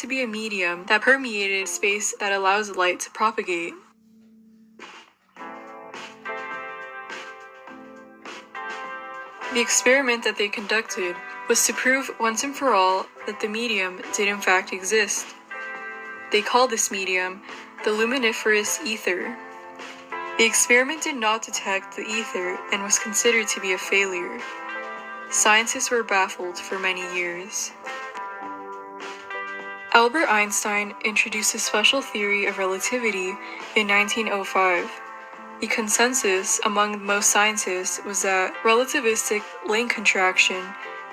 to be a medium that permeated space that allows light to propagate. The experiment that they conducted was to prove once and for all that the medium did in fact exist. They called this medium the luminiferous ether. The experiment did not detect the ether and was considered to be a failure. Scientists were baffled for many years. Albert Einstein introduced a special theory of relativity in 1905. The consensus among most scientists was that relativistic length contraction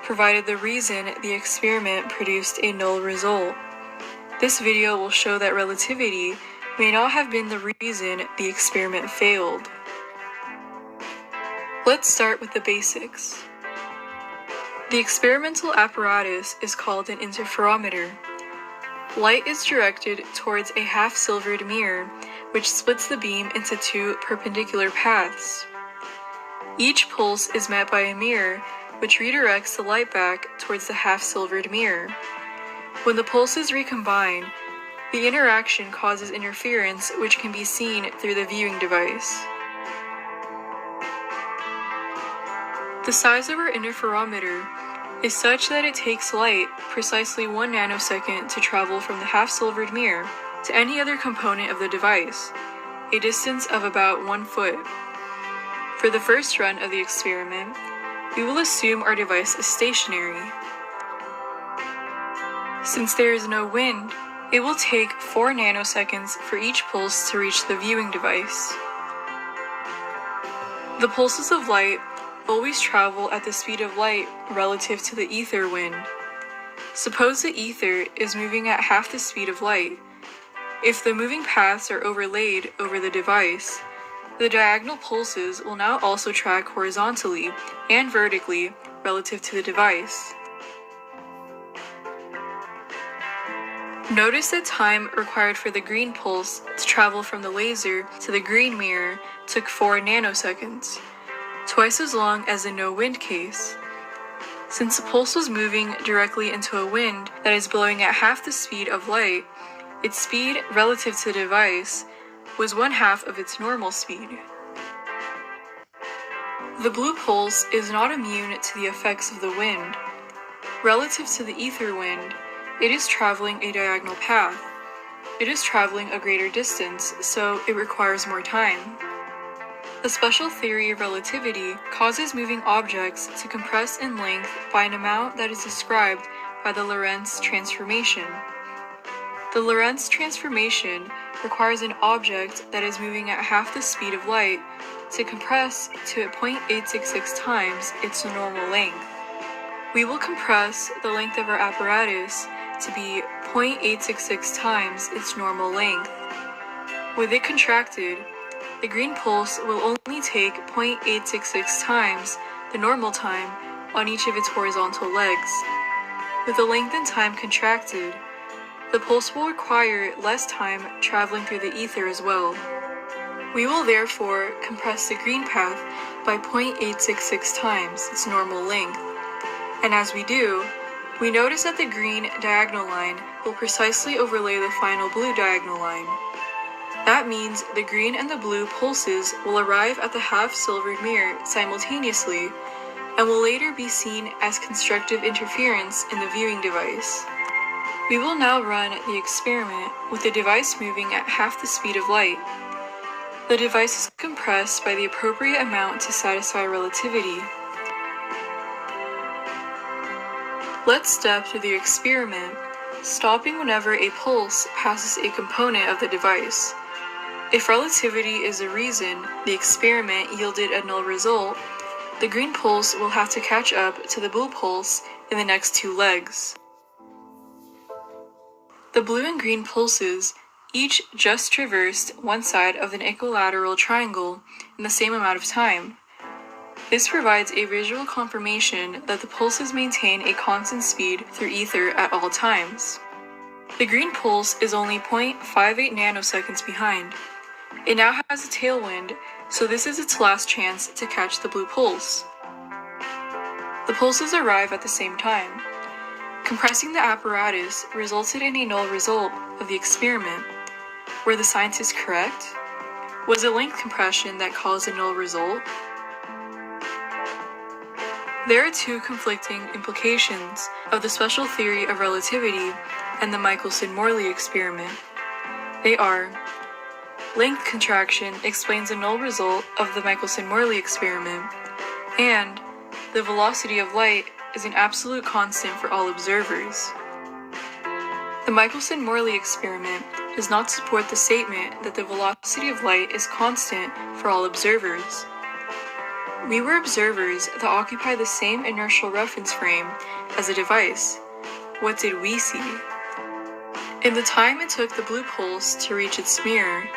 provided the reason the experiment produced a null result. This video will show that relativity may not have been the reason the experiment failed. Let's start with the basics. The experimental apparatus is called an interferometer. Light is directed towards a half-silvered mirror, which splits the beam into two perpendicular paths. Each pulse is met by a mirror, which redirects the light back towards the half-silvered mirror. When the pulses recombine, the interaction causes interference, which can be seen through the viewing device. The size of our interferometer is such that it takes light precisely 1 nanosecond to travel from the half-silvered mirror to any other component of the device, a distance of about 1 foot. For the first run of the experiment, we will assume our device is stationary. Since there is no wind, it will take 4 nanoseconds for each pulse to reach the viewing device. The pulses of light always travel at the speed of light relative to the ether wind. Suppose the ether is moving at half the speed of light. If the moving paths are overlaid over the device, the diagonal pulses will now also track horizontally and vertically relative to the device. Notice the time required for the green pulse to travel from the laser to the green mirror took 4 nanoseconds, twice as long as the no-wind case. Since the pulse was moving directly into a wind that is blowing at half the speed of light, its speed relative to the device was 1/2 of its normal speed. The blue pulse is not immune to the effects of the wind. Relative to the ether wind, it is traveling a diagonal path. It is traveling a greater distance, so it requires more time. The special theory of relativity causes moving objects to compress in length by an amount that is described by the Lorentz transformation. The Lorentz transformation requires an object that is moving at half the speed of light to compress to 0.866 times its normal length. We will compress the length of our apparatus to be 0.866 times its normal length. With it contracted, the green pulse will only take 0.866 times the normal time on each of its horizontal legs. With the length and time contracted, the pulse will require less time traveling through the ether as well. We will therefore compress the green path by 0.866 times its normal length. And as we do, we notice that the green diagonal line will precisely overlay the final blue diagonal line. That means the green and the blue pulses will arrive at the half-silvered mirror simultaneously and will later be seen as constructive interference in the viewing device. We will now run the experiment with the device moving at half the speed of light. The device is compressed by the appropriate amount to satisfy relativity. Let's step through the experiment, stopping whenever a pulse passes a component of the device. If relativity is the reason the experiment yielded a null result, the green pulse will have to catch up to the blue pulse in the next 2 legs. The blue and green pulses each just traversed one side of an equilateral triangle in the same amount of time. This provides a visual confirmation that the pulses maintain a constant speed through ether at all times. The green pulse is only 0.58 nanoseconds behind. It now has a tailwind, so this is its last chance to catch the blue pulse. The pulses arrive at the same time. Compressing the apparatus resulted in a null result of the experiment. Were the scientists correct? Was it length compression that caused a null result? There are two conflicting implications of the special theory of relativity and the Michelson-Morley experiment. They are: length contraction explains a null result of the Michelson-Morley experiment, and the velocity of light is an absolute constant for all observers. The Michelson-Morley experiment does not support the statement that the velocity of light is constant for all observers. We were observers that occupy the same inertial reference frame as a device. What did we see? In the time it took the blue pulse to reach its mirror,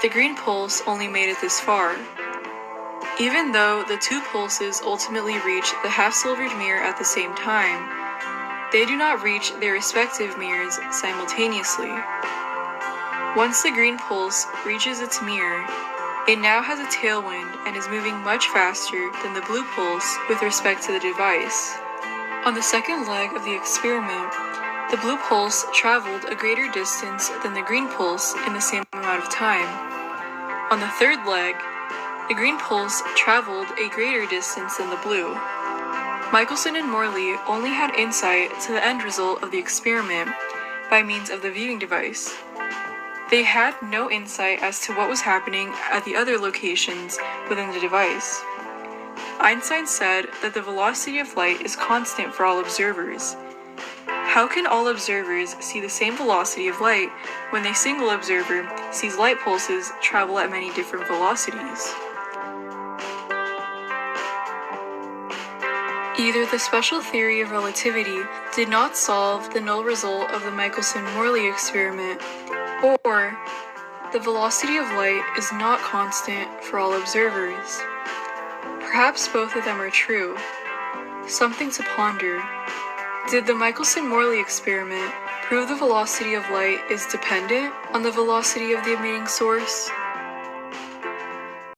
the green pulse only made it this far. Even though the two pulses ultimately reach the half-silvered mirror at the same time, they do not reach their respective mirrors simultaneously. Once the green pulse reaches its mirror, it now has a tailwind and is moving much faster than the blue pulse with respect to the device. On the second leg of the experiment, the blue pulse traveled a greater distance than the green pulse in the same amount of time. On the third leg, the green pulse traveled a greater distance than the blue. Michelson and Morley only had insight to the end result of the experiment by means of the viewing device. They had no insight as to what was happening at the other locations within the device. Einstein said that the velocity of light is constant for all observers. How can all observers see the same velocity of light when a single observer sees light pulses travel at many different velocities? Either the special theory of relativity did not solve the null result of the Michelson-Morley experiment, or the velocity of light is not constant for all observers. Perhaps both of them are true. Something to ponder. Did the Michelson-Morley experiment prove the velocity of light is dependent on the velocity of the emitting source?